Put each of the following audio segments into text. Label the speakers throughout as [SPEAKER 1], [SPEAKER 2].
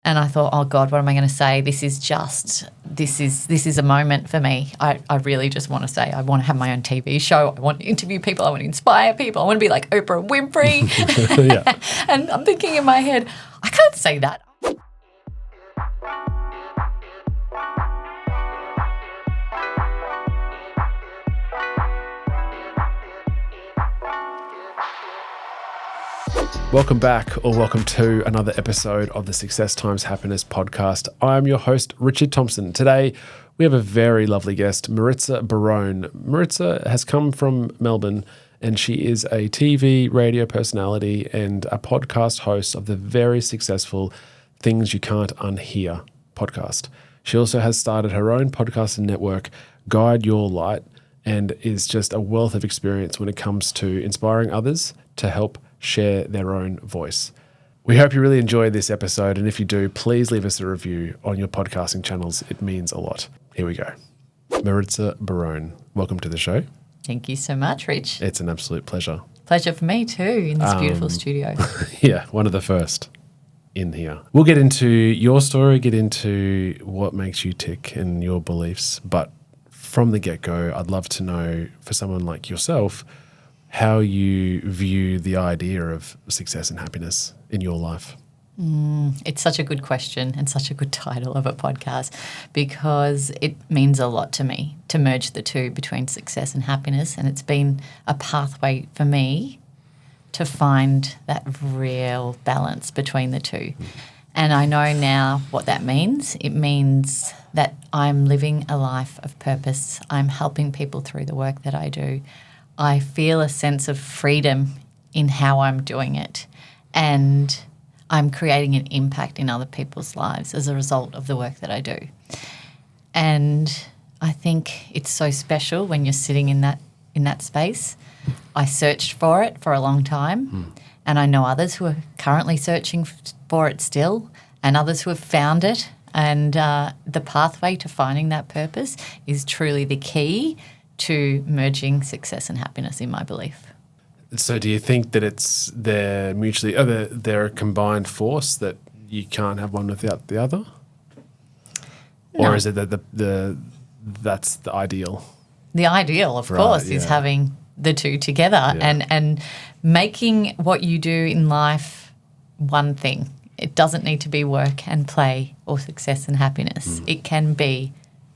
[SPEAKER 1] And I thought, oh God, what am I going to say? This is a moment for me. I really just want to say, I want to have my own TV show. I want to interview people. I want to inspire people. I want to be like Oprah Winfrey.
[SPEAKER 2] Yeah.
[SPEAKER 1] And I'm thinking in my head, I can't say that.
[SPEAKER 2] Welcome back, or welcome to another episode of the Success Times Happiness podcast. I'm your host, Richard Thompson. Today, we have a very lovely guest, Maritza Barone. Maritza has come from Melbourne, and she is a TV, radio personality and a podcast host of the very successful Things You Can't Unhear podcast. She also has started her own podcasting network, Guide Your Light, and is just a wealth of experience when it comes to inspiring others to help share their own voice. We hope you really enjoy this episode, and if you do, please leave us a review on your podcasting channels. It means a lot. Here we go. Maritza Barone, welcome to the show.
[SPEAKER 1] Thank you so much, Rich.
[SPEAKER 2] It's an absolute pleasure.
[SPEAKER 1] Pleasure for me too, in this beautiful studio.
[SPEAKER 2] Yeah, one of the first in here. We'll get into your story, get into what makes you tick and your beliefs, but from the get-go, I'd love to know, for someone like yourself, how you view the idea of success and happiness in your life.
[SPEAKER 1] It's such a good question and such a good title of a podcast, because it means a lot to me to merge the two between success and happiness, and it's been a pathway for me to find that real balance between the two. And I know now what that means. It means that I'm living a life of purpose. I'm helping people through the work that I do. I feel a sense of freedom in how I'm doing it, and I'm creating an impact in other people's lives as a result of the work that I do. And I think it's so special when you're sitting in that space. I searched for it for a long time, and I know others who are currently searching for it still, and others who have found it. And the pathway to finding that purpose is truly the key to merging success and happiness, in my belief.
[SPEAKER 2] So do you think that they're a combined force, that you can't have one without the other?
[SPEAKER 1] No.
[SPEAKER 2] Or is it that that's the ideal?
[SPEAKER 1] The ideal, of course, is having the two together and making what you do in life one thing. It doesn't need to be work and play or success and happiness. It can be,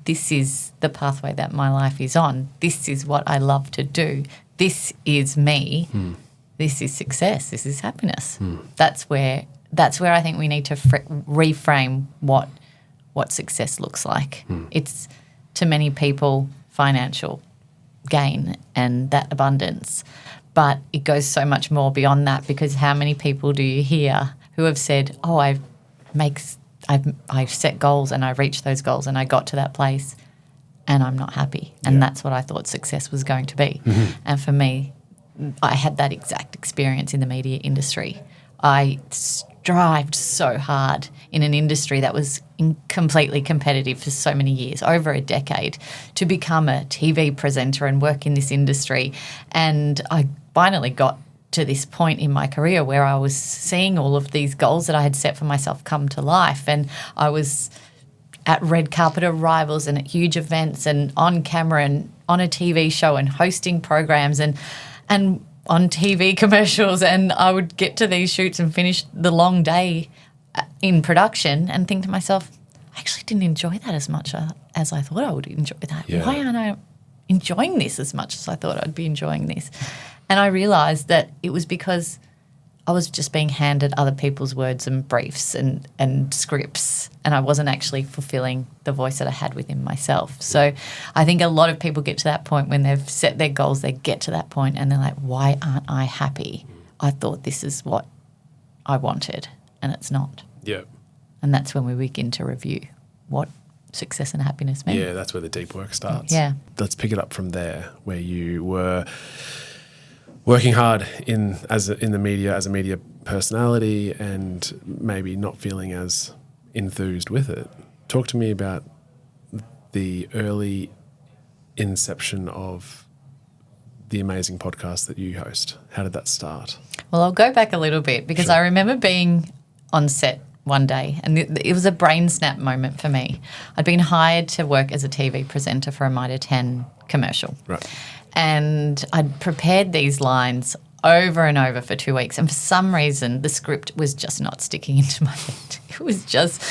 [SPEAKER 1] this is the pathway that my life is on. This is what I love to do. This is me. This is success. This is happiness. That's where I think we need to reframe what success looks like. It's, to many people, financial gain and that abundance, but it goes so much more beyond that, because how many people do you hear who have said, "Oh, I've set goals and I reached those goals and I got to that place and I'm not happy." And that's what I thought success was going to be. And for me, I had that exact experience in the media industry. I strived so hard in an industry that was completely competitive for so many years, over a decade, to become a TV presenter and work in this industry. And I finally got to this point in my career where I was seeing all of these goals that I had set for myself come to life. And I was at red carpet arrivals and at huge events and on camera and on a TV show and hosting programs and on TV commercials. And I would get to these shoots and finish the long day in production and think to myself, I actually didn't enjoy that as much as I thought I would enjoy that.
[SPEAKER 2] Yeah.
[SPEAKER 1] Why aren't I enjoying this as much as I thought I'd be enjoying this? And I realised that it was because I was just being handed other people's words and briefs and scripts, and I wasn't actually fulfilling the voice that I had within myself. So I think a lot of people get to that point when they've set their goals, they get to that point and they're like, why aren't I happy? I thought this is what I wanted, and it's not.
[SPEAKER 2] Yeah.
[SPEAKER 1] And that's when we begin to review what success and happiness mean.
[SPEAKER 2] Yeah, that's where the deep work starts.
[SPEAKER 1] Yeah.
[SPEAKER 2] Let's pick it up from there, where you were working hard in the media as a media personality and maybe not feeling as enthused with it. Talk to me about the early inception of the amazing podcast that you host. How did that start?
[SPEAKER 1] Well, I'll go back a little bit because
[SPEAKER 2] Sure.
[SPEAKER 1] I remember being on set one day, and it was a brain snap moment for me. I'd been hired to work as a TV presenter for a Mitre 10 commercial.
[SPEAKER 2] Right.
[SPEAKER 1] And I'd prepared these lines over and over for 2 weeks, and for some reason the script was just not sticking into my head. It was just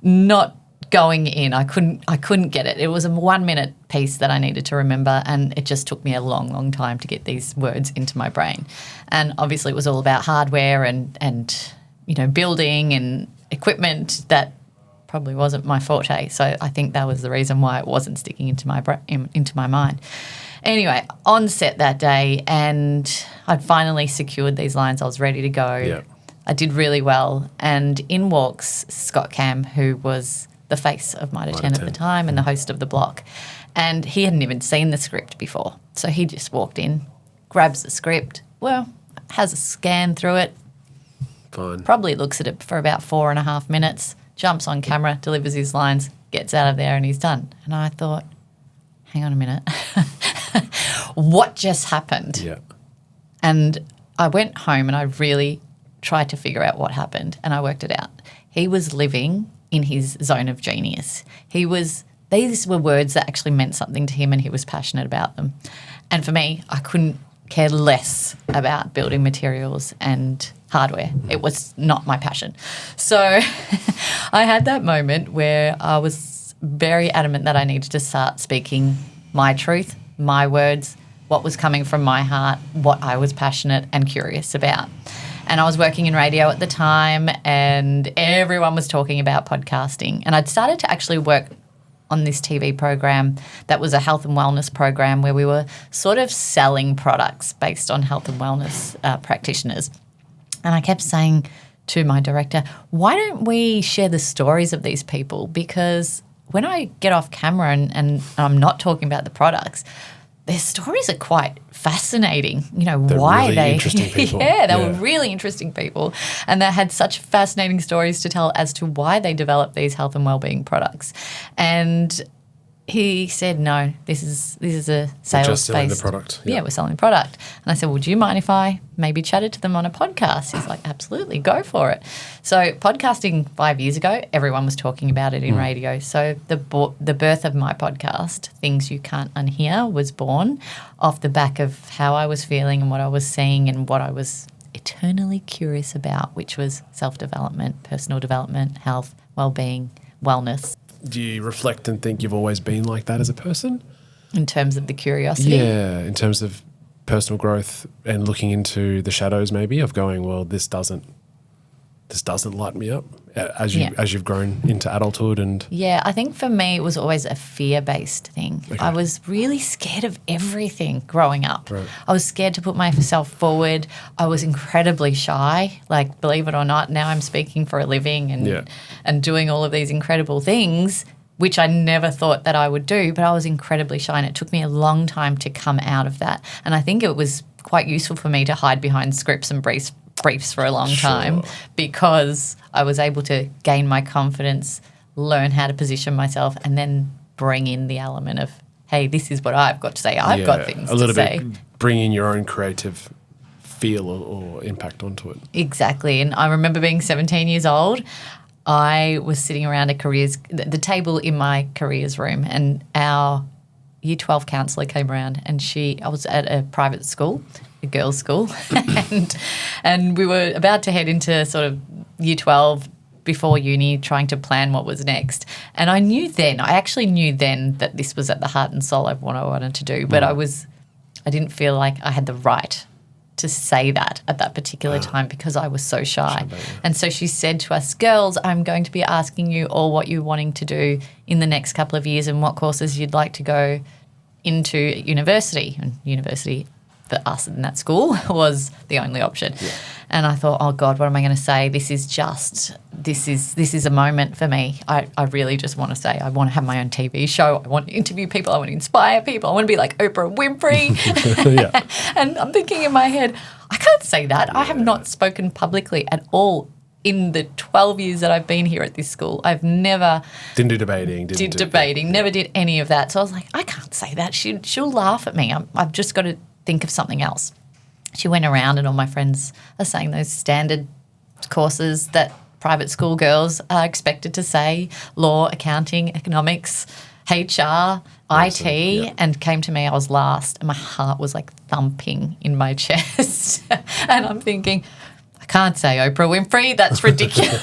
[SPEAKER 1] not going in. I couldn't get it. It was a 1 minute piece that I needed to remember, and it just took me a long, long time to get these words into my brain. And obviously it was all about hardware and building and equipment that probably wasn't my forte. So I think that was the reason why it wasn't sticking into my mind. Anyway, on set that day, and I'd finally secured these lines. I was ready to go.
[SPEAKER 2] Yeah.
[SPEAKER 1] I did really well, and in walks Scott Cam, who was the face of Mitre 10 at the time and the host of The Block. And he hadn't even seen the script before. So he just walked in, grabs the script, has a scan through it,
[SPEAKER 2] Fine.
[SPEAKER 1] probably looks at it for about 4.5 minutes, jumps on camera, delivers his lines, gets out of there, and he's done. And I thought, hang on a minute. What just happened?
[SPEAKER 2] Yeah.
[SPEAKER 1] And I went home and I really tried to figure out what happened, and I worked it out. He was living in his zone of genius. These were words that actually meant something to him, and he was passionate about them. And for me, I couldn't care less about building materials and hardware. It was not my passion. So I had that moment where I was very adamant that I needed to start speaking my truth, my words, what was coming from my heart, what I was passionate and curious about. And I was working in radio at the time, and everyone was talking about podcasting. And I'd started to actually work on this TV program that was a health and wellness program where we were sort of selling products based on health and wellness practitioners. And I kept saying to my director, why don't we share the stories of these people? Because when I get off camera and I'm not talking about the products, their stories are quite fascinating.
[SPEAKER 2] They're
[SPEAKER 1] why
[SPEAKER 2] really
[SPEAKER 1] they
[SPEAKER 2] interesting people.
[SPEAKER 1] They were really interesting people, and they had such fascinating stories to tell as to why they developed these health and wellbeing products. And he said, no, this is a sales-based.
[SPEAKER 2] We're just selling the product.
[SPEAKER 1] Yeah, we're selling the product. And I said, well, do you mind if I maybe chatted to them on a podcast? He's like, absolutely, go for it. So podcasting 5 years ago, everyone was talking about it in radio. So the birth of my podcast, Things You Can't Unhear, was born off the back of how I was feeling and what I was seeing and what I was eternally curious about, which was self-development, personal development, health, well-being, wellness.
[SPEAKER 2] Do you reflect and think you've always been like that as a person?
[SPEAKER 1] In terms of the curiosity?
[SPEAKER 2] Yeah, in terms of personal growth and looking into the shadows maybe of going, well, this doesn't light me up as you've grown into adulthood. And
[SPEAKER 1] yeah, I think for me it was always a fear-based thing. Okay. I was really scared of everything growing up.
[SPEAKER 2] Right.
[SPEAKER 1] I was scared to put myself forward. I was incredibly shy. Like, believe it or not, now I'm speaking for a living and doing all of these incredible things, which I never thought that I would do, but I was incredibly shy, and it took me a long time to come out of that. And I think it was quite useful for me to hide behind scripts and briefs for a long time, because I was able to gain my confidence, learn how to position myself, and then bring in the element of, hey, this is what I've got to say. I've got things to say. A little bit
[SPEAKER 2] bringing your own creative feel or impact onto it.
[SPEAKER 1] Exactly. And I remember being 17 years old. I was sitting around the table in my careers room, and our Year 12 counsellor came around, and I was at a private school, a girls' school, and we were about to head into sort of Year 12 before uni, trying to plan what was next. And I actually knew then that this was at the heart and soul of what I wanted to do, but I didn't feel like I had the right to say that at that particular time because I was so shy. And so she said to us, girls, I'm going to be asking you all what you're wanting to do in the next couple of years and what courses you'd like to go into university. And university for us in that school was the only option. Yeah. And I thought, oh God, what am I going to say? This is a moment for me. I really just want to say I want to have my own TV show. I want to interview people. I want to inspire people. I want to be like Oprah Winfrey. Yeah. And I'm thinking in my head, I can't say that. Yeah. I have not spoken publicly at all in the 12 years that I've been here at this school. I've never...
[SPEAKER 2] Didn't do debating.
[SPEAKER 1] Never did any of that. So I was like, I can't say that. She'll laugh at me. I've just got to think of something else. She went around and all my friends are saying those standard courses that private school girls are expected to say law, accounting, economics, HR, IT, and came to me, I was last, and my heart was like thumping in my chest. And I'm thinking, I can't say Oprah Winfrey, that's ridiculous.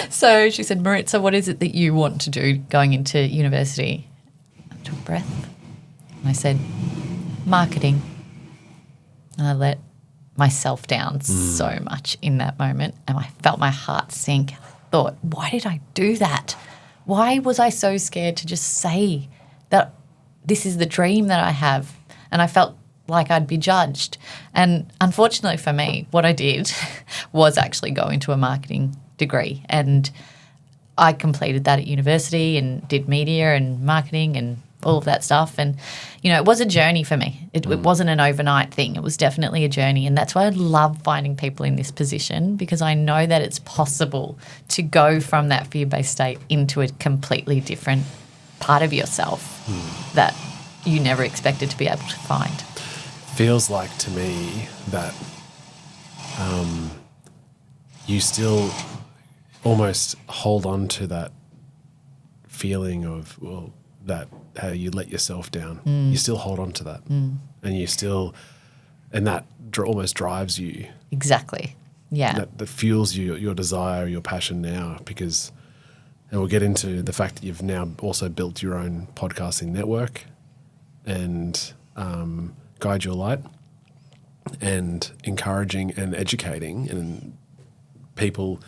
[SPEAKER 1] So she said, Maritza, what is it that you want to do going into university? I took a breath and I said, marketing. And I let myself down so much in that moment, and I felt my heart sink. I thought, why did I do that? Why was I so scared to just say that this is the dream that I have? And I felt like I'd be judged. And unfortunately for me, what I did was actually go into a marketing degree, and I completed that at university and did media and marketing and all of that stuff. And, you know, it was a journey for me. It wasn't an overnight thing. It was definitely a journey. And that's why I love finding people in this position, because I know that it's possible to go from that fear-based state into a completely different part of yourself that you never expected to be able to find.
[SPEAKER 2] Feels like to me that you still almost hold on to that feeling of, well, that how you let yourself down. You still hold on to that. And you still, and that almost drives you.
[SPEAKER 1] Exactly. Yeah.
[SPEAKER 2] That fuels you, your desire, your passion now, because, and we'll get into the fact that you've now also built your own podcasting network and Guide Your Light, and encouraging and educating and people,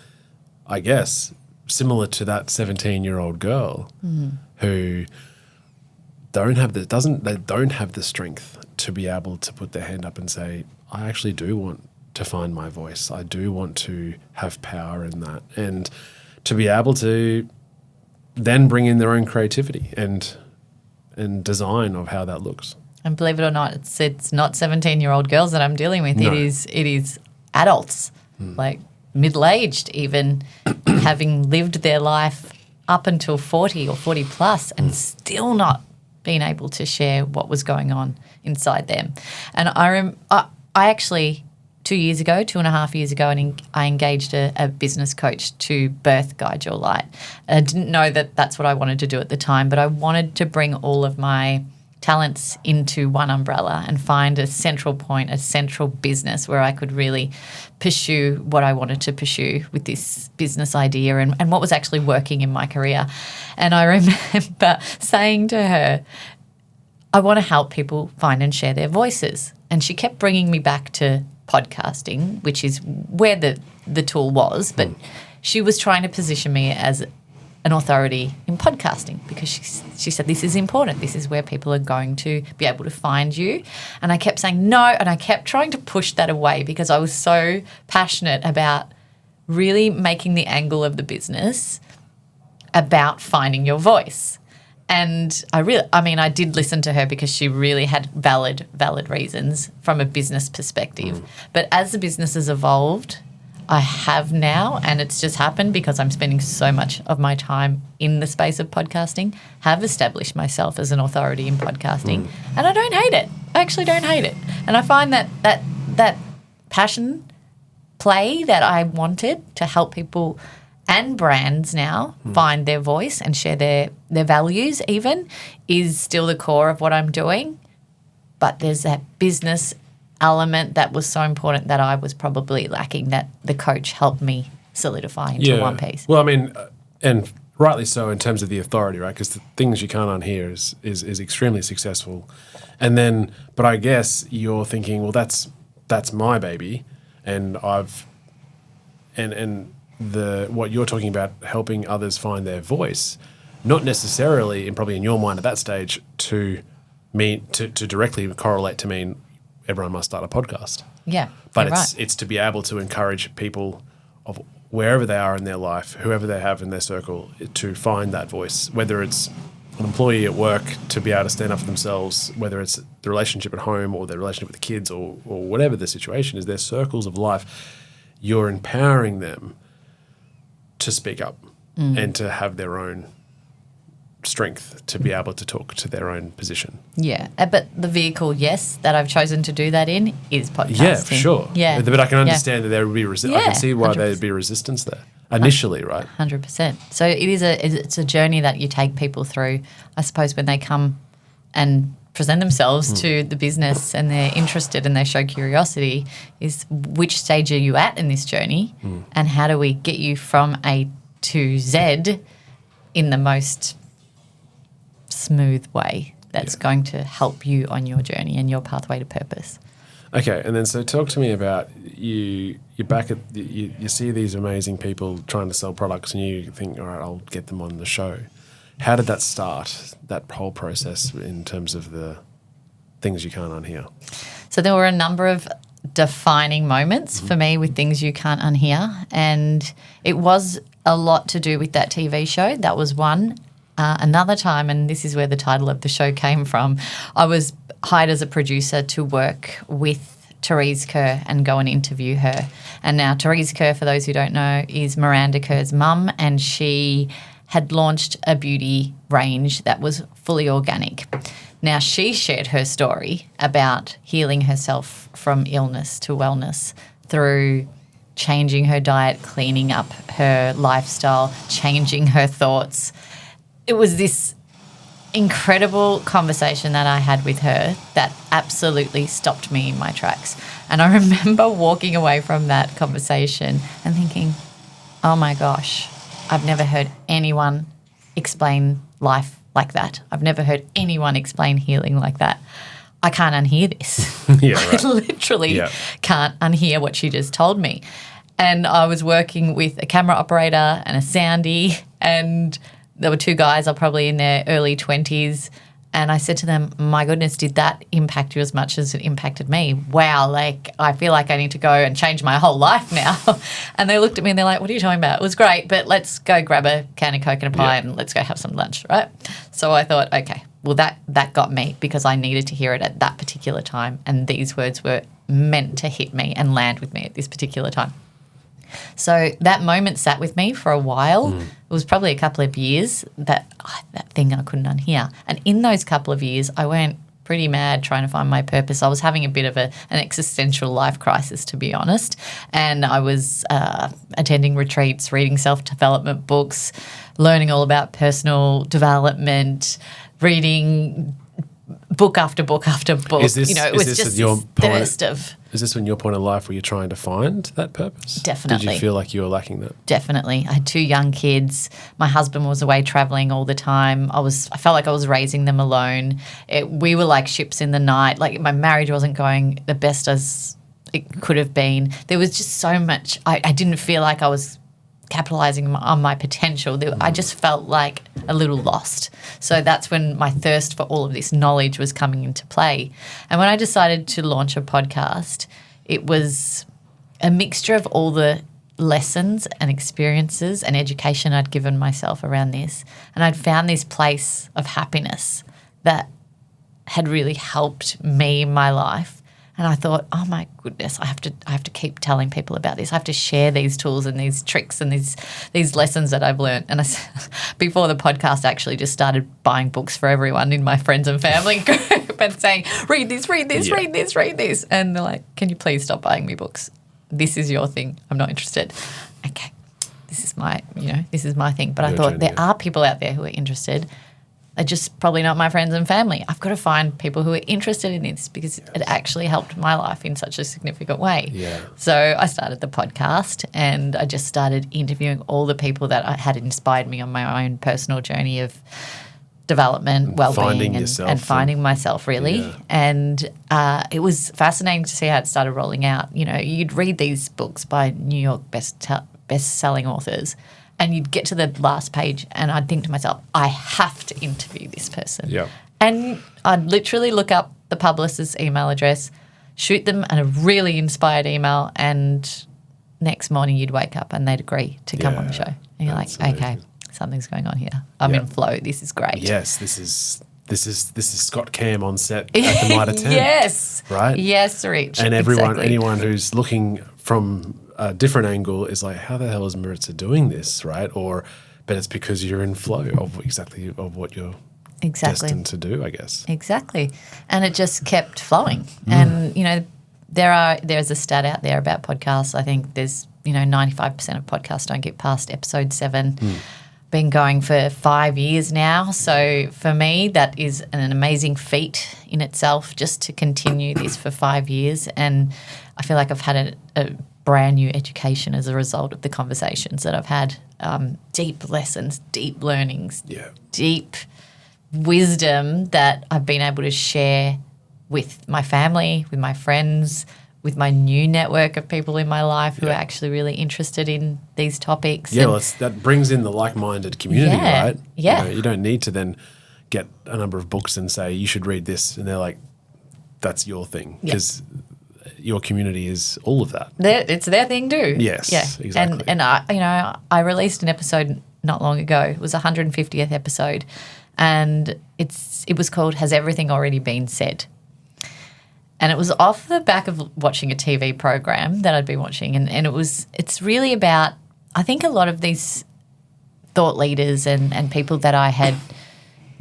[SPEAKER 2] I guess, similar to that 17-year-old girl who don't have the strength to be able to put their hand up and say, I actually do want to find my voice. I do want to have power in that, and to be able to then bring in their own creativity and design of how that looks.
[SPEAKER 1] And believe it or not, it's not 17-year-old girls that I'm dealing with. No. It is adults, like middle-aged even, having lived their life up until 40 or 40 plus and still not being able to share what was going on inside them. And I actually 2.5 years ago, I engaged a business coach to birth Guide Your Light. I didn't know that that's what I wanted to do at the time, but I wanted to bring all of my talents into one umbrella and find a central point, a central business where I could really pursue what I wanted to pursue with this business idea and what was actually working in my career. And I remember saying to her, I want to help people find and share their voices. And she kept bringing me back to podcasting, which is where the tool was, but she was trying to position me as an authority in podcasting, because she said, this is important. This is where people are going to be able to find you. And I kept saying no, and I kept trying to push that away because I was so passionate about really making the angle of the business about finding your voice. And I did listen to her because she really had valid reasons from a business perspective. But as the business has evolved, I have now, and it's just happened because I'm spending so much of my time in the space of podcasting, have established myself as an authority in podcasting, and I don't hate it. I actually don't hate it. And I find that passion play that I wanted to help people and brands now find their voice and share their values even is still the core of what I'm doing. But there's that business element that was so important that I was probably lacking, that the coach helped me solidify into one piece.
[SPEAKER 2] Well, I mean, and rightly so in terms of the authority, right? Because the things you can't unhear is extremely successful. And then, but I guess you're thinking, well, that's my baby, and what you're talking about, helping others find their voice, not necessarily, and probably in your mind at that stage, to directly correlate to mean everyone must start a podcast.
[SPEAKER 1] Yeah.
[SPEAKER 2] But it's to be able to encourage people of wherever they are in their life, whoever they have in their circle, to find that voice, whether it's an employee at work to be able to stand up for themselves, whether it's the relationship at home or their relationship with the kids or whatever the situation is, their circles of life, you're empowering them to speak up and to have their own strength to be able to talk to their own position.
[SPEAKER 1] Yeah. But the vehicle, yes, that I've chosen to do that in is podcasting.
[SPEAKER 2] Yeah, for sure.
[SPEAKER 1] Yeah.
[SPEAKER 2] But I can understand that there would be I can see why
[SPEAKER 1] 100%.
[SPEAKER 2] there'd be resistance there initially, right?
[SPEAKER 1] 100%. So it's a journey that you take people through. I suppose when they come and present themselves to the business and they're interested and they show curiosity, is which stage are you at in this journey and how do we get you from A to Z in the most smooth way that's going to help you on your journey and your pathway to purpose.
[SPEAKER 2] Okay, and then so talk to me about you're back at, you see these amazing people trying to sell products and you think, all right, I'll get them on the show. How did that start, that whole process in terms of the things you can't unhear?
[SPEAKER 1] So there were a number of defining moments for me with things you can't unhear, and it was a lot to do with that TV show. That was one. Another time, and this is where the title of the show came from, I was hired as a producer to work with Therese Kerr and go and interview her. And now Therese Kerr, for those who don't know, is Miranda Kerr's mum, and she had launched a beauty range that was fully organic. Now, she shared her story about healing herself from illness to wellness through changing her diet, cleaning up her lifestyle, changing her thoughts. It was this incredible conversation that I had with her that absolutely stopped me in my tracks. And I remember walking away from that conversation and thinking, oh my gosh, I've never heard anyone explain life like that. I've never heard anyone explain healing like that. I can't unhear this.
[SPEAKER 2] Yeah, right.
[SPEAKER 1] I literally can't unhear what she just told me. And I was working with a camera operator and a soundie, and there were two guys, are probably in their early 20s, and I said to them, my goodness, did that impact you as much as it impacted me? Wow, like I feel like I need to go and change my whole life now. And they looked at me and they're like, what are you talking about? It was great, but let's go grab a can of Coke and a pie and let's go have some lunch, right? So I thought, okay, well that got me because I needed to hear it at that particular time, and these words were meant to hit me and land with me at this particular time. So that moment sat with me for a while. It was probably a couple of years that thing I couldn't unhear. And in those couple of years, I went pretty mad trying to find my purpose. I was having a bit of an existential life crisis, to be honest. And I was attending retreats, reading self-development books, learning all about personal development, reading book after book after book.
[SPEAKER 2] Is this,
[SPEAKER 1] it was just this thirst of...
[SPEAKER 2] Is this in your point of life where you're trying to find that purpose?
[SPEAKER 1] Definitely.
[SPEAKER 2] Did you feel like you were lacking that?
[SPEAKER 1] Definitely. I had two young kids. My husband was away traveling all the time. I felt like I was raising them alone. We were like ships in the night. Like my marriage wasn't going the best as it could have been. There was just so much. I didn't feel like I was capitalizing on my potential. I just felt like a little lost. So that's when my thirst for all of this knowledge was coming into play. And when I decided to launch a podcast, it was a mixture of all the lessons and experiences and education I'd given myself around this. And I'd found this place of happiness that had really helped me in my life. And I thought, oh my goodness, I have to keep telling people about this. I have to share these tools and these tricks and these lessons that I've learned. And before the podcast, I actually just started buying books for everyone in my friends and family group and saying, read this, read this, read this, read this. And they're like, can you please stop buying me books? This is your thing. I'm not interested. Okay, this is my thing. But I thought there are people out there who are interested. They're just probably not my friends and family. I've got to find people who are interested in this because it actually helped my life in such a significant way.
[SPEAKER 2] Yeah.
[SPEAKER 1] So I started the podcast and I just started interviewing all the people that had inspired me on my own personal journey of development, well-being and finding myself really. Yeah. And it was fascinating to see how it started rolling out. You know, you'd read these books by New York best-selling authors and you'd get to the last page and I'd think to myself, I have to interview this person.
[SPEAKER 2] Yeah.
[SPEAKER 1] And I'd literally look up the publicist's email address, shoot them a really inspired email, and next morning you'd wake up and they'd agree to come on the show. And you're like, okay, something's going on here. I'm in flow. This is great.
[SPEAKER 2] Yes, this is Scott Cam on set at the Mitre 10.
[SPEAKER 1] Yes.
[SPEAKER 2] Right?
[SPEAKER 1] Yes, Rich.
[SPEAKER 2] And anyone who's looking from a different angle is like, how the hell is Maritza doing this, right? Or But it's because you're in flow of what you're destined to do, I guess.
[SPEAKER 1] Exactly. And it just kept flowing. And, you know, there's a stat out there about podcasts. I think there's, 95% of podcasts don't get past episode 7. Been going for 5 years now. So for me, that is an amazing feat in itself, just to continue this for 5 years. And I feel like I've had a brand new education as a result of the conversations that I've had. Deep lessons, deep learnings, deep wisdom that I've been able to share with my family, with my friends, with my new network of people in my life who are actually really interested in these topics.
[SPEAKER 2] Yeah, that brings in the like-minded community, right?
[SPEAKER 1] Yeah.
[SPEAKER 2] You don't need to then get a number of books and say, you should read this, and they're like, that's your thing, because your community is all of that.
[SPEAKER 1] It's their thing too.
[SPEAKER 2] Yes, exactly.
[SPEAKER 1] And I released an episode not long ago. It was 150th episode, and it was called "Has Everything Already Been Said?" And it was off the back of watching a TV program that I'd been watching, and it's really about, I think, a lot of these thought leaders and people that I had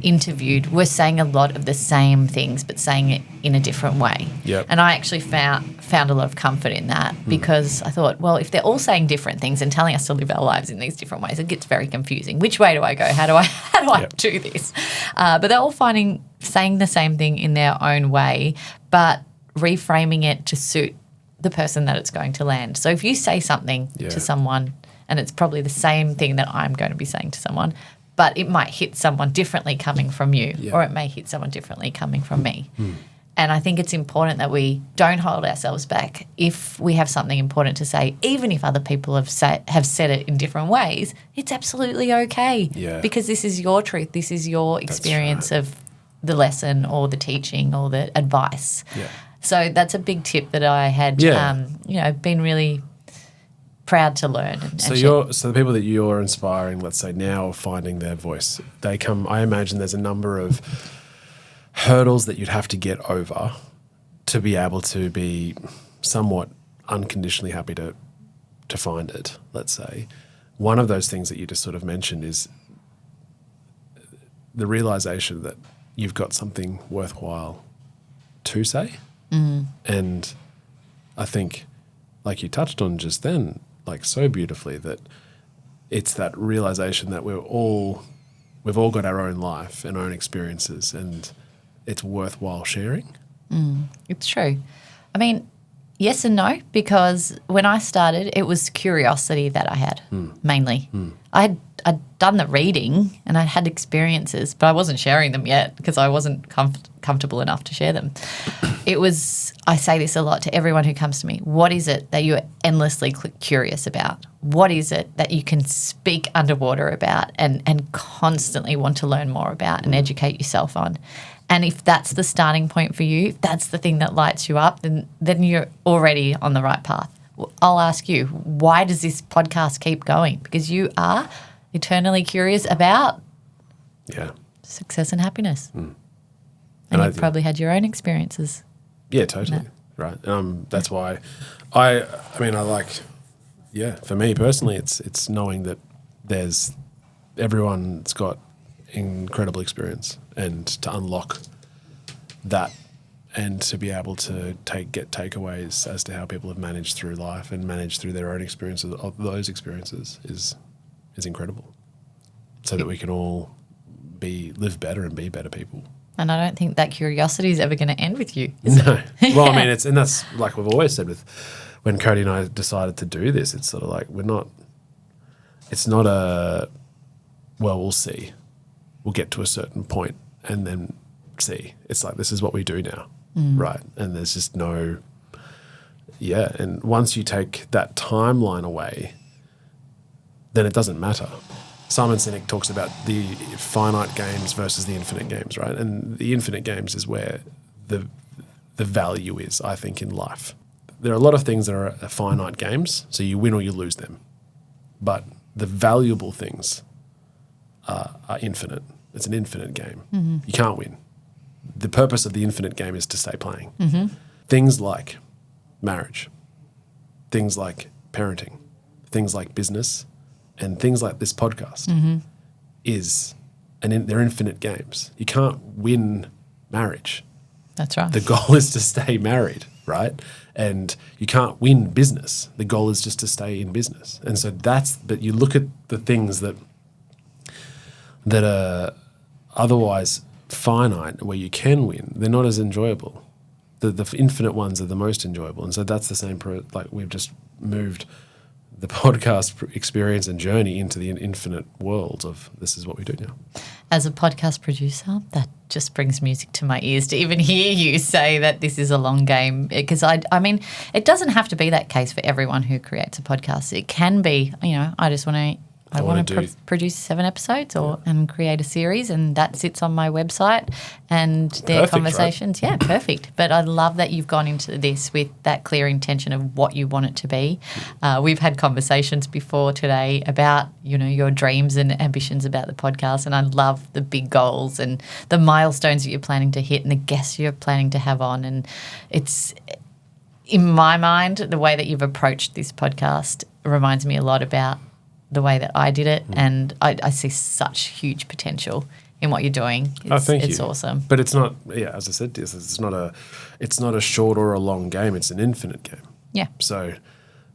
[SPEAKER 1] interviewed were saying a lot of the same things, but saying it in a different way.
[SPEAKER 2] Yep.
[SPEAKER 1] And I actually found a lot of comfort in that, because I thought, well, if they're all saying different things and telling us to live our lives in these different ways, it gets very confusing. Which way do I go? How do I do this? But they're all saying the same thing in their own way, but reframing it to suit the person that it's going to land. So if you say something to someone, and it's probably the same thing that I'm going to be saying to someone, but it might hit someone differently coming from you, or it may hit someone differently coming from me. And I think it's important that we don't hold ourselves back. If we have something important to say, even if other people have said it in different ways, it's absolutely okay.
[SPEAKER 2] Yeah.
[SPEAKER 1] Because this is your truth. This is your experience of the lesson or the teaching or the advice.
[SPEAKER 2] Yeah.
[SPEAKER 1] So that's a big tip that I had, been really proud to learn.
[SPEAKER 2] So the people that you're inspiring, let's say now, are finding their voice. I imagine there's a number of hurdles that you'd have to get over to be able to be somewhat unconditionally happy to find it, let's say. One of those things that you just sort of mentioned is the realization that you've got something worthwhile to say. And I think, like you touched on just then, like so beautifully, that it's that realization that we've all got our own life and our own experiences, and it's worthwhile sharing.
[SPEAKER 1] It's true. I mean, yes and no, because when I started, it was curiosity that I had mainly. I'd done the reading and I had experiences, but I wasn't sharing them yet because I wasn't comfortable enough to share them. I say this a lot to everyone who comes to me. What is it that you're endlessly curious about? What is it that you can speak underwater about and constantly want to learn more about and educate yourself on? And if that's the starting point for you, if that's the thing that lights you up, then you're already on the right path. I'll ask you, why does this podcast keep going? Because you are eternally curious about success and happiness. And you've probably had your own experiences.
[SPEAKER 2] Yeah, totally. Right. That's why for me personally, it's knowing that everyone's got incredible experience, and to unlock that and to be able to get takeaways as to how people have managed through life and managed through their own experiences of those experiences is incredible, so that we can all live better and be better people. And
[SPEAKER 1] I don't think that curiosity is ever going to end with you.
[SPEAKER 2] No. Well, I mean, and that's like we've always said when Cody and I decided to do this, it's sort of like it's not we'll see. We'll get to a certain point and then see. It's like, this is what we do now, right? And there's just and once you take that timeline away, then it doesn't matter. Simon Sinek talks about the finite games versus the infinite games, right? And the infinite games is where the value is, I think, in life. There are a lot of things that are finite games, so you win or you lose them. But the valuable things are infinite. It's an infinite game. You can't win. The purpose of the infinite game is to stay playing. Things like marriage, things like parenting, things like business, and things like this podcast they're infinite games. You can't win marriage.
[SPEAKER 1] That's right.
[SPEAKER 2] The goal is to stay married, right? And you can't win business. The goal is just to stay in business. And so but you look at the things that are otherwise finite, where you can win, they're not as enjoyable. The infinite ones are the most enjoyable. And so that's the same, like we've just moved the podcast experience and journey into the infinite world of this is what we do now.
[SPEAKER 1] As a podcast producer, that just brings music to my ears to even hear you say that this is a long game, because I mean, it doesn't have to be that case for everyone who creates a podcast. It can be, I just want to produce 7 episodes and create a series, and that sits on my website and their
[SPEAKER 2] perfect,
[SPEAKER 1] conversations.
[SPEAKER 2] Right?
[SPEAKER 1] Yeah, perfect. But I love that you've gone into this with that clear intention of what you want it to be. We've had conversations before today about, your dreams and ambitions about the podcast, and I love the big goals and the milestones that you're planning to hit and the guests you're planning to have on. And it's, in my mind, the way that you've approached this podcast reminds me a lot about the way that I did it, and I see such huge potential in what you're doing.
[SPEAKER 2] Thank you.
[SPEAKER 1] It's awesome.
[SPEAKER 2] But it's not, as I said, it's not a short or a long game. It's an infinite game.
[SPEAKER 1] Yeah.
[SPEAKER 2] So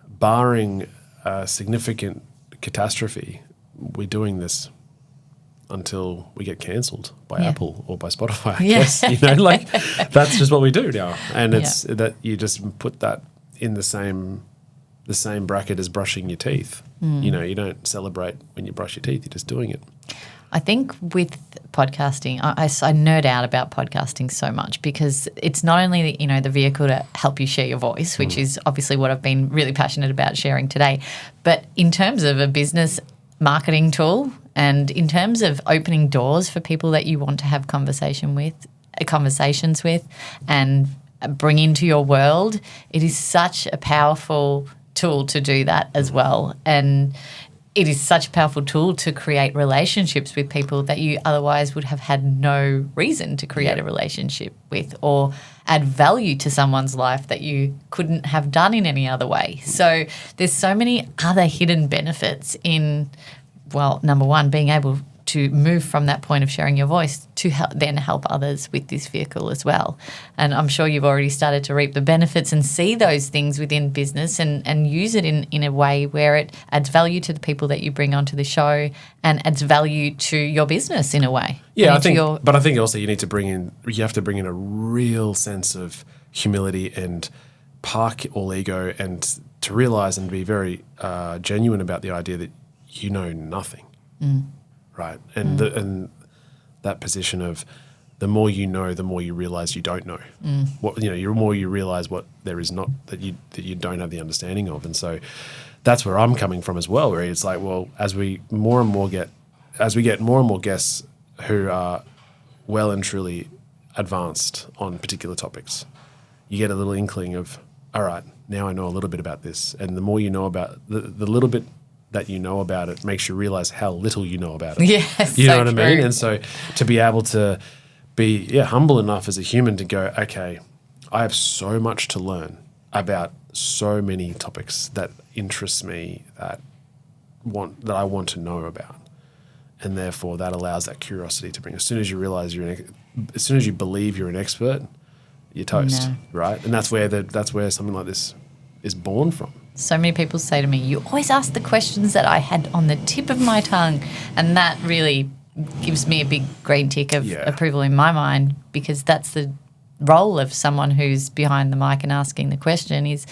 [SPEAKER 2] barring a significant catastrophe, we're doing this until we get cancelled by Apple or by Spotify, I guess. That's just what we do now. And it's that you just put that in the same bracket as brushing your teeth. You don't celebrate when you brush your teeth, you're just doing it.
[SPEAKER 1] I think with podcasting, I nerd out about podcasting so much, because it's not only the vehicle to help you share your voice, which is obviously what I've been really passionate about sharing today, but in terms of a business marketing tool and in terms of opening doors for people that you want to have conversations with and bring into your world, it is such a powerful tool to do that as well. And it is such a powerful tool to create relationships with people that you otherwise would have had no reason to create a relationship with, or add value to someone's life that you couldn't have done in any other way. So there's so many other hidden benefits in, number one, being able to move from that point of sharing your voice to then help others with this vehicle as well. And I'm sure you've already started to reap the benefits and see those things within business and use it in a way where it adds value to the people that you bring onto the show and adds value to your business in a way.
[SPEAKER 2] Yeah, I think also you have to bring in a real sense of humility and park all ego, and to realize and be very genuine about the idea that you know nothing. Right. And and that position of the more you know, the more you realize you don't know. The more you realize what there is not, that you don't have the understanding of. And so that's where I'm coming from as well, where it's like, as we get more and more guests who are well and truly advanced on particular topics, you get a little inkling of, all right, now I know a little bit about this. And the more you know about the little bit that you know about it makes you realize how little you know about it.
[SPEAKER 1] Yes,
[SPEAKER 2] you know what I mean? And so to be able to be humble enough as a human to go, okay, I have so much to learn about so many topics that interest me, that I want to know about. And therefore that allows that curiosity to bring. As soon as you realize as soon as you believe you're an expert, you're toast, right? And that's where something like this is born from.
[SPEAKER 1] So many people say to me, you always ask the questions that I had on the tip of my tongue. And that really gives me a big green tick of approval in my mind, because that's the role of someone who's behind the mic and asking the question is,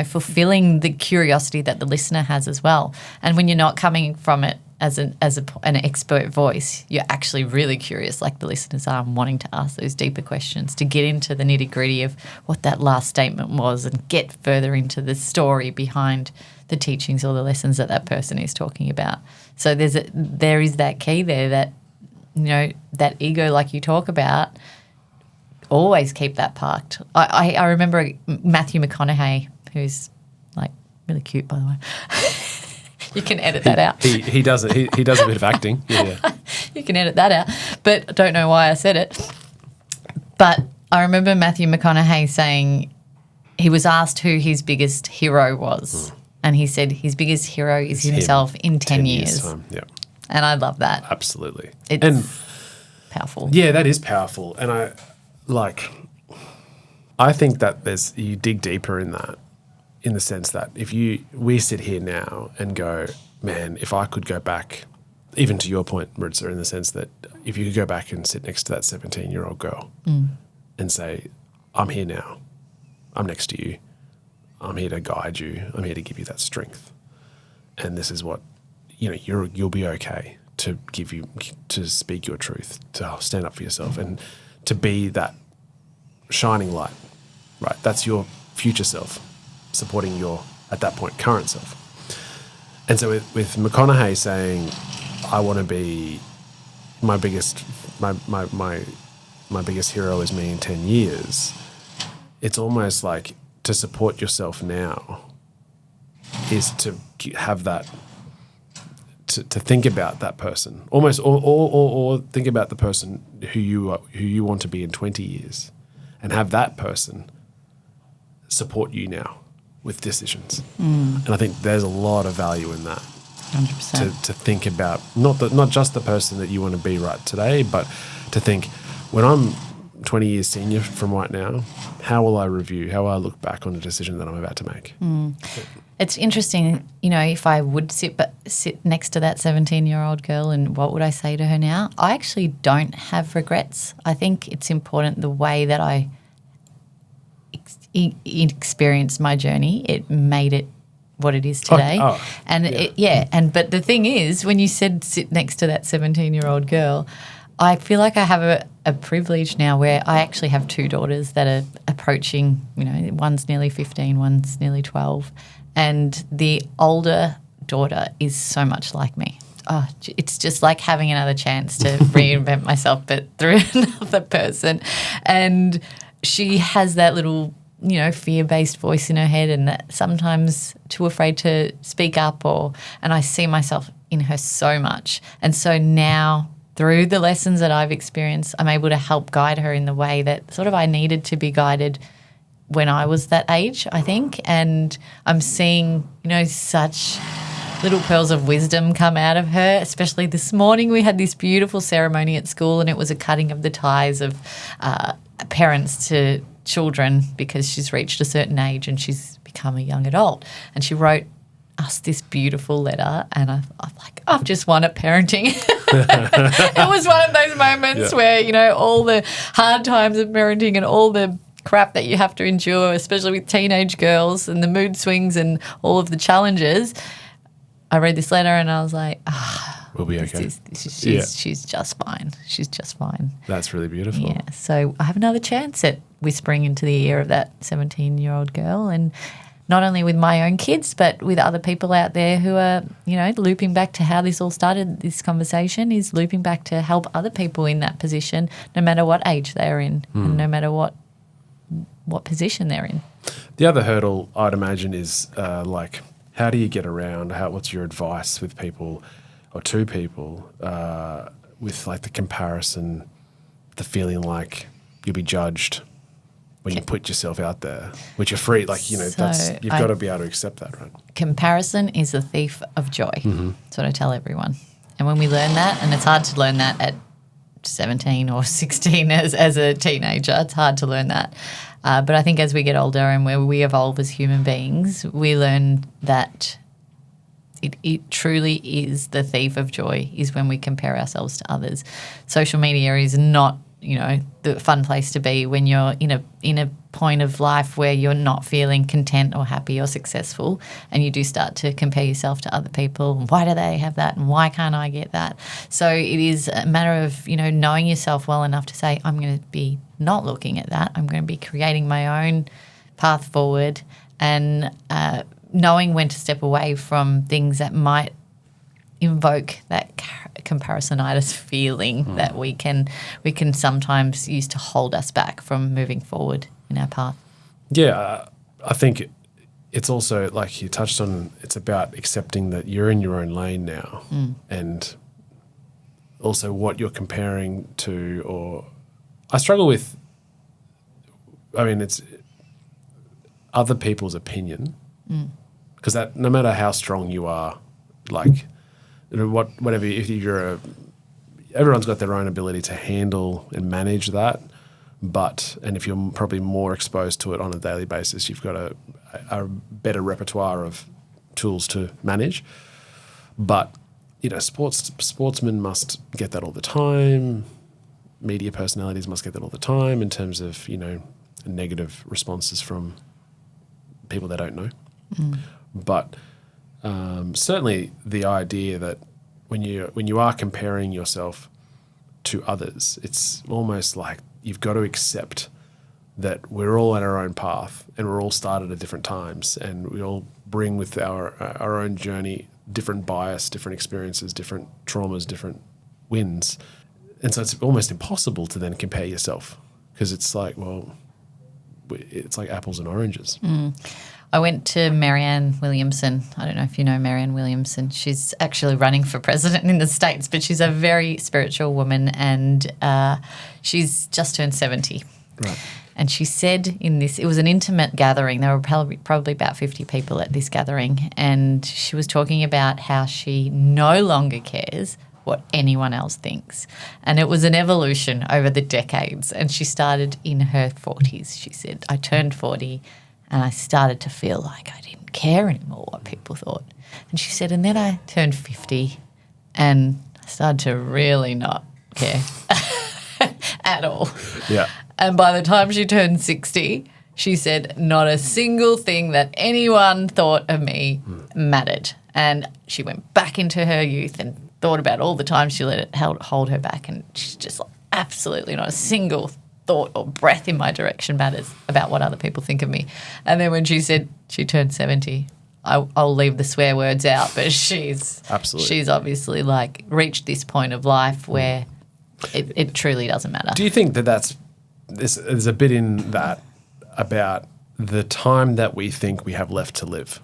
[SPEAKER 1] fulfilling the curiosity that the listener has as well. And when you're not coming from it as an expert voice, you're actually really curious, like the listeners are, and wanting to ask those deeper questions to get into the nitty-gritty of what that last statement was and get further into the story behind the teachings or the lessons that person is talking about. So there is that key there that, that ego, like you talk about, always keep that parked. I remember Matthew McConaughey, who's like really cute, by the way. You can edit that out.
[SPEAKER 2] He does it. He does a bit of acting. Yeah.
[SPEAKER 1] You can edit that out. But I don't know why I said it. But I remember Matthew McConaughey saying he was asked who his biggest hero was. And he said his biggest hero is himself in 10 years.
[SPEAKER 2] Time. Yeah.
[SPEAKER 1] And I love that.
[SPEAKER 2] Absolutely.
[SPEAKER 1] It's powerful.
[SPEAKER 2] Yeah, that is powerful. And I think that you dig deeper in that, in the sense that we sit here now and go, man, if I could go back, even to your point, Maritza, in the sense that if you could go back and sit next to that 17-year-old girl and say, I'm here now, I'm next to you, I'm here to guide you, I'm here to give you that strength, and this is what, you'll be okay to speak your truth, to stand up for yourself, and to be that shining light, right? That's your future self supporting your, at that point, current self. And so with McConaughey saying, I want to be my biggest hero is me in 10 years, it's almost like to support yourself now is to have that, to think about that person, almost, or think about the person who you want to be in 20 years, and have that person support you now with decisions. And I think there's a lot of value in that.
[SPEAKER 1] 100%.
[SPEAKER 2] To think about not just the person that you want to be right today, but to think, when I'm 20 years senior from right now, how will I look back on a decision that I'm about to make?
[SPEAKER 1] It's interesting, if I would sit next to that 17-year-old girl, and what would I say to her now? I actually don't have regrets. I think it's important the way that I experienced my journey. It made it what it is today. But the thing is, when you said sit next to that 17-year-old girl, I feel like I have a privilege now where I actually have two daughters that are approaching, one's nearly 15, one's nearly 12, and the older daughter is so much like me. Oh, it's just like having another chance to reinvent myself, but through another person. And she has that little fear-based voice in her head, and that sometimes too afraid to speak up, and I see myself in her so much. And so now, through the lessons that I've experienced, I'm able to help guide her in the way that sort of I needed to be guided when I was that age, I think. And I'm seeing, such little pearls of wisdom come out of her, especially this morning. We had this beautiful ceremony at school, and it was a cutting of the ties of parents to children, because she's reached a certain age and she's become a young adult. And she wrote us this beautiful letter, and I'm like, I've just won at parenting. It was one of those moments where, all the hard times of parenting and all the crap that you have to endure, especially with teenage girls and the mood swings and all of the challenges. I read this letter and I was like,
[SPEAKER 2] we'll be okay.
[SPEAKER 1] She's just fine. She's just fine.
[SPEAKER 2] That's really beautiful.
[SPEAKER 1] Yeah. So I have another chance at whispering into the ear of that 17-year-old girl, and not only with my own kids, but with other people out there who are, looping back to how this all started. This conversation is looping back to help other people in that position, no matter what age they're in, and no matter what position they're in.
[SPEAKER 2] The other hurdle, I'd imagine, is how do you get around? What's your advice with people, or to people, with the comparison, the feeling like you'll be judged when you put yourself out there, which you're free, you've got to be able to accept that, right?
[SPEAKER 1] Comparison is the thief of joy. That's what I tell everyone. And when we learn that, and it's hard to learn that at 17 or 16 as a teenager, it's hard to learn that. But I think as we get older and where we evolve as human beings, we learn that it truly is the thief of joy, is when we compare ourselves to others. Social media is not, the fun place to be when you're in a point of life where you're not feeling content or happy or successful, and you do start to compare yourself to other people. Why do they have that, and why can't I get that? So it is a matter of, knowing yourself well enough to say, I'm going to be not looking at that. I'm going to be creating my own path forward, and knowing when to step away from things that might invoke that comparisonitis feeling that we can sometimes use to hold us back from moving forward in our path.
[SPEAKER 2] Yeah, I think it's also, like you touched on, it's about accepting that you're in your own lane now, and also what you're comparing to. Or I struggle with, it's other people's opinion because that no matter how strong you are, like whatever, if you're everyone's got their own ability to handle and manage that. And if you're probably more exposed to it on a daily basis, you've got a better repertoire of tools to manage. But, sportsmen must get that all the time. Media personalities must get that all the time in terms of, negative responses from people they don't know. But certainly the idea that when you are comparing yourself to others, it's almost like you've got to accept that we're all on our own path and we're all started at different times, and we all bring with our own journey different bias, different experiences, different traumas, different wins. And so it's almost impossible to then compare yourself, because it's like, well, it's like apples and oranges.
[SPEAKER 1] I went to Marianne Williamson. I don't know if you know Marianne Williamson. She's actually running for president in the States, but she's a very spiritual woman, and she's just turned 70.
[SPEAKER 2] Right.
[SPEAKER 1] And she said it was an intimate gathering. There were probably about 50 people at this gathering, and she was talking about how she no longer cares what anyone else thinks. And it was an evolution over the decades. And she started in her 40s. She said, I turned 40 and I started to feel like I didn't care anymore what people thought. And she said, and then I turned 50 and I started to really not care at all.
[SPEAKER 2] Yeah.
[SPEAKER 1] And by the time she turned 60, she said, not a single thing that anyone thought of me mattered. And she went back into her youth and thought about all the times she let it hold her back. And she's just like, absolutely not a single thought or breath in my direction matters about what other people think of me. And then when she said she turned 70, I'll leave the swear words out, but she's obviously like reached this point of life where it truly doesn't matter.
[SPEAKER 2] Do you think that there's a bit in that about the time that we think we have left to live?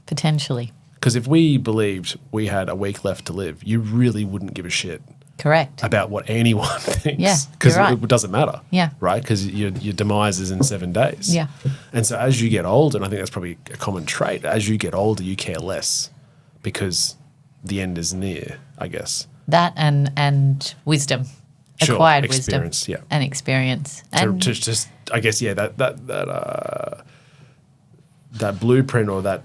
[SPEAKER 1] Potentially.
[SPEAKER 2] Because if we believed we had a week left to live, you really wouldn't give a shit.
[SPEAKER 1] Correct.
[SPEAKER 2] About what anyone thinks.
[SPEAKER 1] Yeah,
[SPEAKER 2] because
[SPEAKER 1] right.
[SPEAKER 2] It doesn't matter.
[SPEAKER 1] Yeah.
[SPEAKER 2] Right? Because your demise is in 7 days.
[SPEAKER 1] Yeah.
[SPEAKER 2] And so as you get older, and I think that's probably a common trait, as you get older, you care less because the end is near, I guess.
[SPEAKER 1] That and wisdom.
[SPEAKER 2] Sure,
[SPEAKER 1] acquired
[SPEAKER 2] experience,
[SPEAKER 1] wisdom.
[SPEAKER 2] Yeah.
[SPEAKER 1] And experience.
[SPEAKER 2] To just, I guess, yeah, that blueprint or that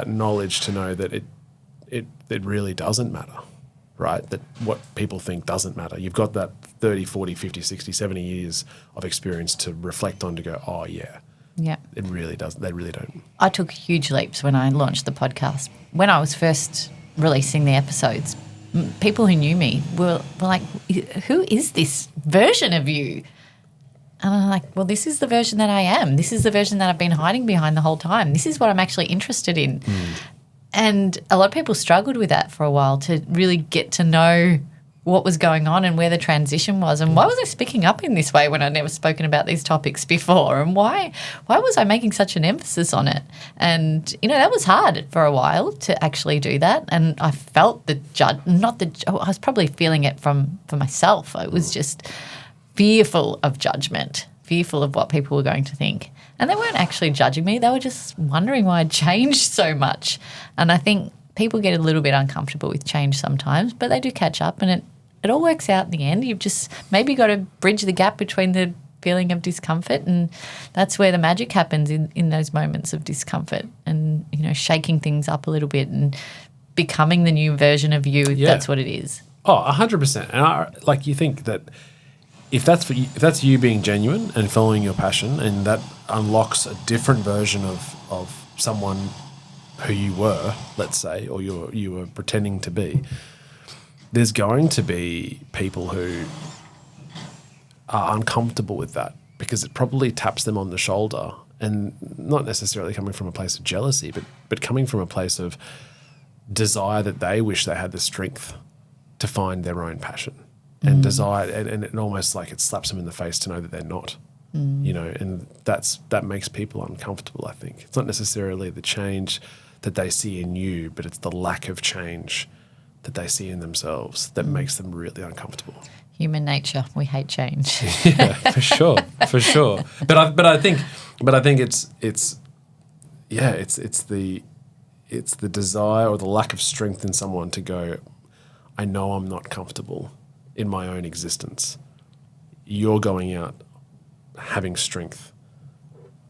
[SPEAKER 2] knowledge to know that it really doesn't matter, right? That what people think doesn't matter. You've got that 30, 40, 50, 60, 70 years of experience to reflect on to go, oh, yeah.
[SPEAKER 1] Yeah.
[SPEAKER 2] It really doesn't. They really don't.
[SPEAKER 1] I took huge leaps when I launched the podcast. When I was first releasing the episodes, people who knew me were like, who is this version of you? And I'm like, well, this is the version that I am. This is the version that I've been hiding behind the whole time. This is what I'm actually interested in. And a lot of people struggled with that for a while to really get to know what was going on and where the transition was. And why was I speaking up in this way when I'd never spoken about these topics before? And why was I making such an emphasis on it? And, that was hard for a while to actually do that. And I felt I was probably feeling it for myself. I was just fearful of judgment, fearful of what people were going to think. And they weren't actually judging me. They were just wondering why I'd changed so much. And I think people get a little bit uncomfortable with change sometimes, but they do catch up, and it all works out in the end. You've just maybe got to bridge the gap between the feeling of discomfort, and that's where the magic happens in those moments of discomfort and, shaking things up a little bit and becoming the new version of you. Yeah. That's what it is.
[SPEAKER 2] Oh, 100%. And you think that if that's you being genuine and following your passion, and that unlocks a different version of someone who you were, let's say, or you were pretending to be, there's going to be people who are uncomfortable with that because it probably taps them on the shoulder, and not necessarily coming from a place of jealousy, but coming from a place of desire that they wish they had the strength to find their own passion. And desire, and it almost like it slaps them in the face to know that they're not, and that makes people uncomfortable, I think. It's not necessarily the change that they see in you, but it's the lack of change that they see in themselves that makes them really uncomfortable.
[SPEAKER 1] Human nature, we hate change.
[SPEAKER 2] Yeah, for sure. But I think it's the it's the desire or the lack of strength in someone to go, I know I'm not comfortable in my own existence. You're going out having strength,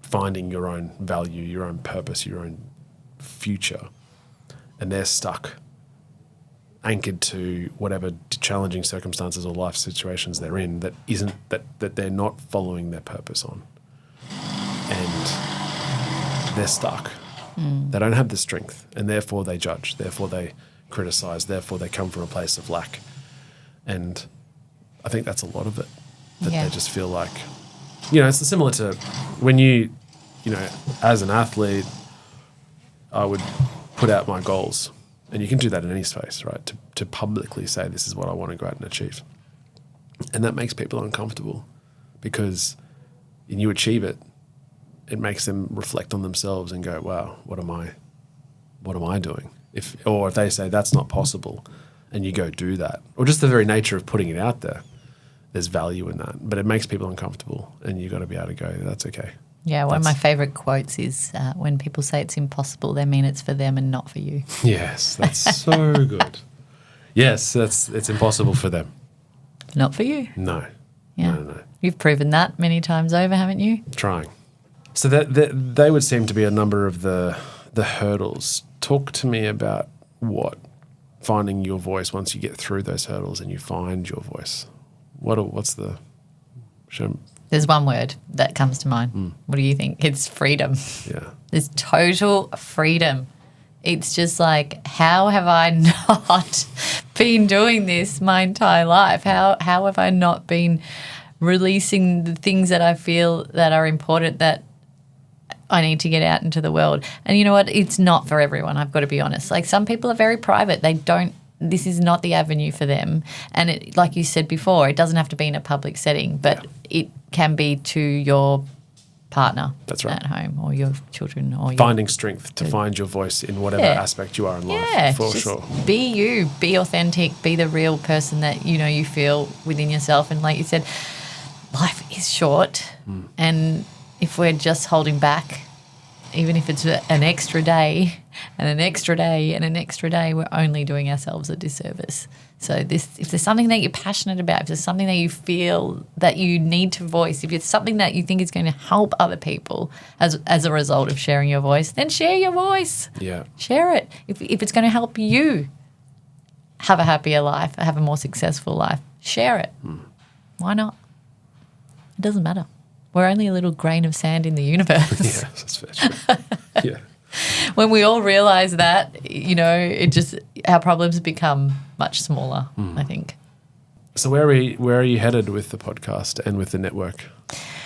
[SPEAKER 2] finding your own value, your own purpose, your own future, and they're stuck, anchored to whatever challenging circumstances or life situations they're in that they're not following their purpose on. And they're stuck. They don't have the strength, and therefore they judge, therefore they criticize, therefore they come from a place of lack. And I think that's a lot of it, that they just feel like, it's similar to when you as an athlete, I would put out my goals, and you can do that in any space, right? To publicly say, this is what I want to go out and achieve. And that makes people uncomfortable, because when you achieve it, it makes them reflect on themselves and go, wow, what am I doing? If they say that's not possible and you go do that, or just the very nature of putting it out there, there's value in that. But it makes people uncomfortable, and you've got to be able to go, that's okay.
[SPEAKER 1] Yeah, one of my favourite quotes is when people say it's impossible, they mean it's for them and not for you.
[SPEAKER 2] Yes, that's so good. Yes, it's impossible for them.
[SPEAKER 1] Not for you.
[SPEAKER 2] No.
[SPEAKER 1] Yeah.
[SPEAKER 2] No.
[SPEAKER 1] You've proven that many times over, haven't you?
[SPEAKER 2] Trying. So that they would seem to be a number of the hurdles. Talk to me about finding your voice once you get through those hurdles and you find your voice. What's the...
[SPEAKER 1] There's one word that comes to mind. What do you think? It's freedom.
[SPEAKER 2] Yeah.
[SPEAKER 1] There's total freedom. It's just like, how have I not been doing this my entire life? How have I not been releasing the things that I feel that are important, that I need to get out into the world? And you know what? It's not for everyone, I've got to be honest. Like, some people are very private. This is not the avenue for them. And it, like you said before, it doesn't have to be in a public setting, but it can be to your partner.
[SPEAKER 2] That's right.
[SPEAKER 1] At home, or your children, or
[SPEAKER 2] finding strength to find your voice in whatever aspect you are in life, for sure.
[SPEAKER 1] Be you, be authentic, be the real person that you feel within yourself. And like you said, life is short, and if we're just holding back, even if it's an extra day and an extra day and an extra day, we're only doing ourselves a disservice. So if there's something that you're passionate about, if there's something that you feel that you need to voice, if it's something that you think is going to help other people as a result of sharing your voice, then share your voice.
[SPEAKER 2] Yeah.
[SPEAKER 1] Share it. If it's going to help you have a happier life, have a more successful life, share it. Why not? It doesn't matter. We're only a little grain of sand in the universe.
[SPEAKER 2] Yeah, that's fair. True. Yeah.
[SPEAKER 1] When we all realise that, our problems become much smaller, I think.
[SPEAKER 2] So where are you headed with the podcast and with the network?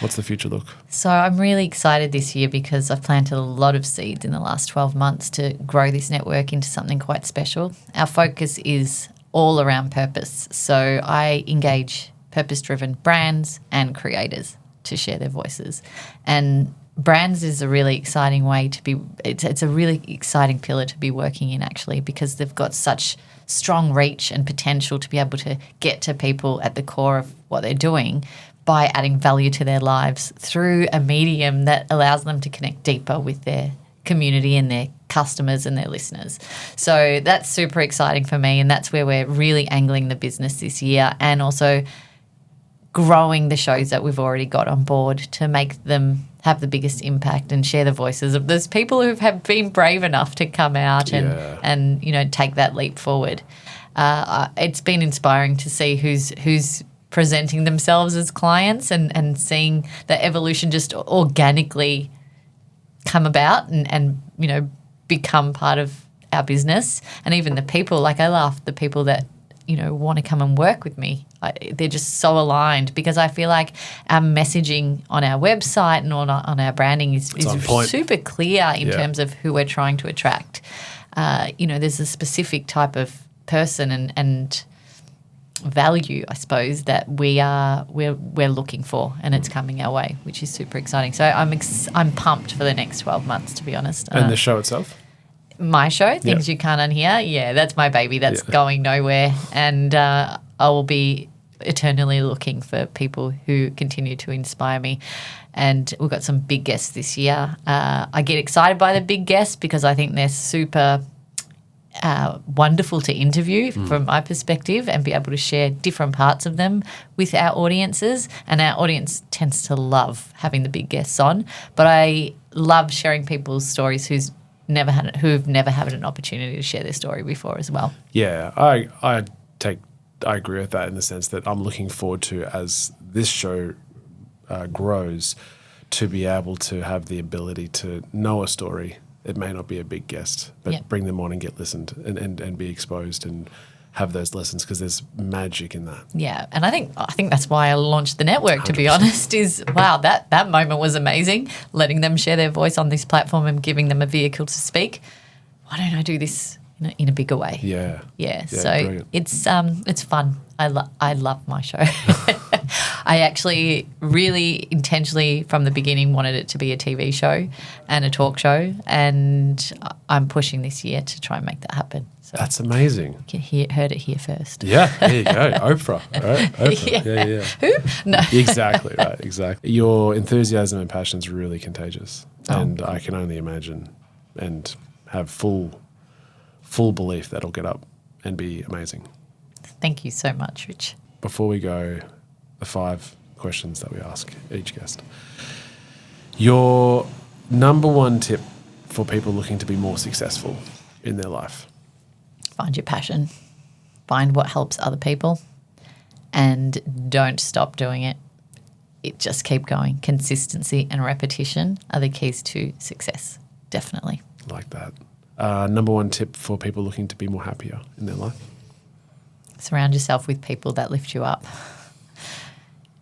[SPEAKER 2] What's the future look?
[SPEAKER 1] So I'm really excited this year because I've planted a lot of seeds in the last 12 months to grow this network into something quite special. Our focus is all around purpose. So I engage purpose-driven brands and creators to share their voices. And brands is a really exciting way to be, it's a really exciting pillar to be working in, actually, because they've got such strong reach and potential to be able to get to people at the core of what they're doing by adding value to their lives through a medium that allows them to connect deeper with their community and their customers and their listeners. So that's super exciting for me, and that's where we're really angling the business this year, and also growing the shows that we've already got on board to make them have the biggest impact and share the voices of those people who have been brave enough to come out and take that leap forward. It's been inspiring to see who's presenting themselves as clients and seeing the evolution just organically come about and become part of our business. And even the people, like, I laugh, the people that want to come and work with me. They're just so aligned, because I feel like our messaging on our website and on our branding is super clear in terms of who we're trying to attract. There's a specific type of person and value, I suppose, that we're looking for, and it's coming our way, which is super exciting. So I'm pumped for the next 12 months, to be honest.
[SPEAKER 2] And the show itself?
[SPEAKER 1] My show, Things You Can't Unhear, that's my baby. That's going nowhere, and I will be eternally looking for people who continue to inspire me. and we've got some big guests this year. I get excited by the big guests because I think they're super wonderful to interview from my perspective and be able to share different parts of them with our audiences. And our audience tends to love having the big guests on. But I love sharing people's stories who've never had an opportunity to share their story before as well.
[SPEAKER 2] Yeah, I agree with that in the sense that I'm looking forward to, as this show grows, to be able to have the ability to know a story. It may not be a big guest, but bring them on and get listened and be exposed and have those lessons, because there's magic in that.
[SPEAKER 1] Yeah, and I think that's why I launched the network, to be honest, is wow, that moment was amazing, letting them share their voice on this platform and giving them a vehicle to speak. Why don't I do this in a bigger way? Yeah. So brilliant. It's fun. I love my show. I actually really intentionally from the beginning wanted it to be a TV show and a talk show, and I'm pushing this year to try and make that happen. So
[SPEAKER 2] that's amazing.
[SPEAKER 1] You heard it here first.
[SPEAKER 2] Yeah, there you go. Oprah, right? Oprah. Yeah.
[SPEAKER 1] Who? No.
[SPEAKER 2] Exactly, right, exactly. Your enthusiasm and passion is really contagious, and I can only imagine and have full belief that it'll get up and be amazing.
[SPEAKER 1] Thank you so much, Rich.
[SPEAKER 2] Before we go, the 5 questions that we ask each guest. Your number one tip for people looking to be more successful in their life?
[SPEAKER 1] Find your passion. Find what helps other people, and don't stop doing it. Just keep going. Consistency and repetition are the keys to success. Definitely.
[SPEAKER 2] Like that. Number one tip for people looking to be more happier in their life?
[SPEAKER 1] Surround yourself with people that lift you up.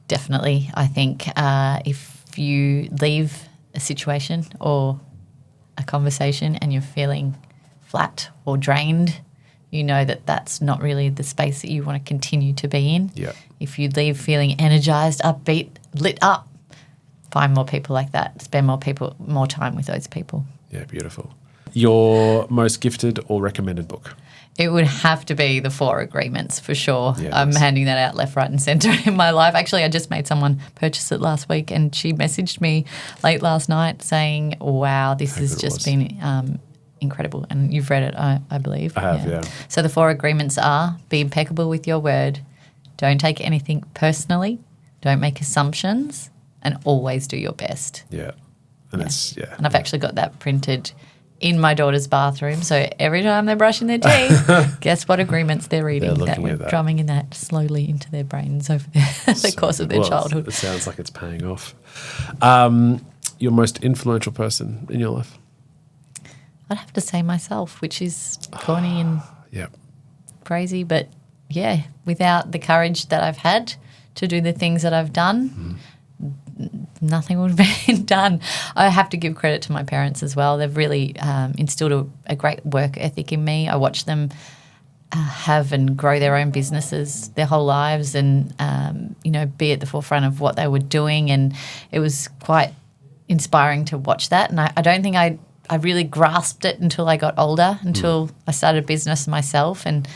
[SPEAKER 1] Definitely. I think if you leave a situation or a conversation and you're feeling flat or drained, you know that that's not really the space that you want to continue to be in.
[SPEAKER 2] Yeah.
[SPEAKER 1] If you leave feeling energized, upbeat, lit up, find more people like that. Spend more time with those people.
[SPEAKER 2] Yeah, beautiful. Your most gifted or recommended book?
[SPEAKER 1] It would have to be The 4 Agreements for sure.
[SPEAKER 2] Yeah,
[SPEAKER 1] I'm handing that out left, right and centre in my life. Actually, I just made someone purchase it last week, and she messaged me late last night saying, wow, this has just been incredible. And you've read it, I believe.
[SPEAKER 2] I have, yeah.
[SPEAKER 1] So the 4 agreements are: be impeccable with your word, don't take anything personally, don't make assumptions, and always do your best.
[SPEAKER 2] Yeah. And that's,
[SPEAKER 1] And I've actually got that printed in my daughter's bathroom. So every time they're brushing their teeth, guess what agreements they're reading?
[SPEAKER 2] That we're
[SPEAKER 1] drumming in that slowly into their brains over the course of their childhood.
[SPEAKER 2] It sounds like it's paying off. Your most influential person in your life?
[SPEAKER 1] I'd have to say myself, which is corny and crazy. But yeah, without the courage that I've had to do the things that I've done, nothing would have been done. I have to give credit to my parents as well. They've really instilled a great work ethic in me. I watch them have and grow their own businesses their whole lives and, be at the forefront of what they were doing. And it was quite inspiring to watch that. And I don't think I really grasped it until I got older, until I started a business myself and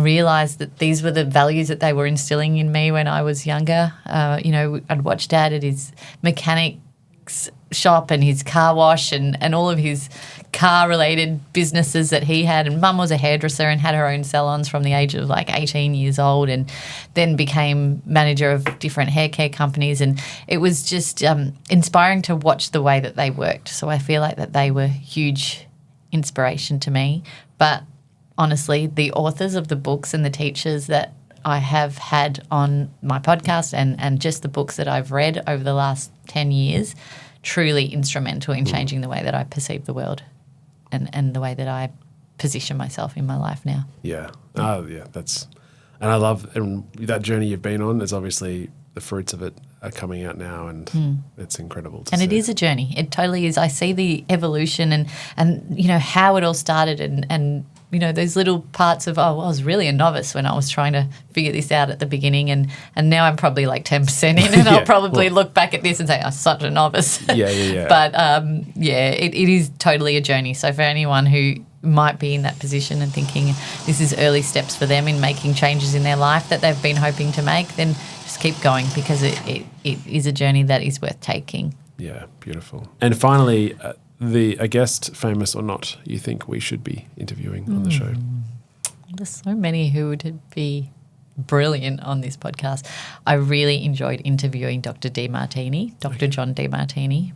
[SPEAKER 1] realised that these were the values that they were instilling in me when I was younger. I'd watch Dad at his mechanic's shop and his car wash and all of his car-related businesses that he had. And Mum was a hairdresser and had her own salons from the age of like 18 years old, and then became manager of different hair care companies. And it was just inspiring to watch the way that they worked. So I feel like that they were huge inspiration to me. But honestly, the authors of the books and the teachers that I have had on my podcast and just the books that I've read over the last 10 years, truly instrumental in changing the way that I perceive the world and the way that I position myself in my life now.
[SPEAKER 2] Yeah. And I love that journey you've been on. There's obviously the fruits of it are coming out now, and it's incredible to see.
[SPEAKER 1] And it is a journey. It totally is. I see the evolution and how it all started and those little parts of, I was really a novice when I was trying to figure this out at the beginning, and now I'm probably like 10% in, and I'll probably look back at this and say, I'm such a novice.
[SPEAKER 2] Yeah.
[SPEAKER 1] But, it is totally a journey. So for anyone who might be in that position and thinking this is early steps for them in making changes in their life that they've been hoping to make, then just keep going because it is a journey that is worth taking.
[SPEAKER 2] Yeah, beautiful. And finally, a guest, famous or not, you think we should be interviewing on the show?
[SPEAKER 1] There's so many who would be brilliant on this podcast. I really enjoyed interviewing Dr. John DeMartini.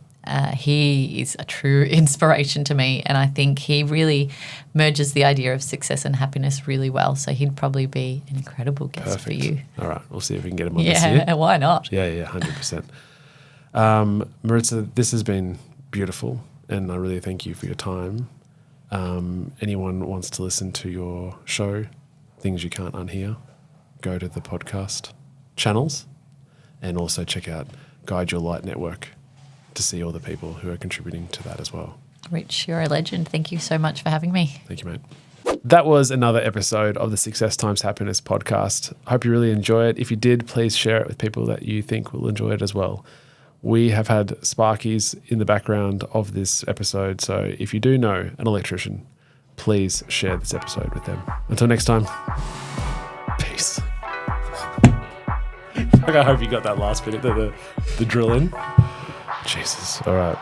[SPEAKER 1] He is a true inspiration to me, and I think he really merges the idea of success and happiness really well. So he'd probably be an incredible guest for you.
[SPEAKER 2] All right, we'll see if we can get him on this year.
[SPEAKER 1] Yeah, why not?
[SPEAKER 2] Yeah, 100%. Maritza, this has been beautiful, and I really thank you for your time. Anyone wants to listen to your show, Things You Can't Unhear, go to the podcast channels and also check out Guide Your Light Network to see all the people who are contributing to that as well.
[SPEAKER 1] Rich, you're a legend. Thank you so much for having me.
[SPEAKER 2] Thank you, mate. That was another episode of the Success Times Happiness podcast. I hope you really enjoy it. If you did, please share it with people that you think will enjoy it as well. We have had sparkies in the background of this episode, so if you do know an electrician, please share this episode with them. Until next time, peace. I hope you got that last bit, the drill in. Jesus. All right.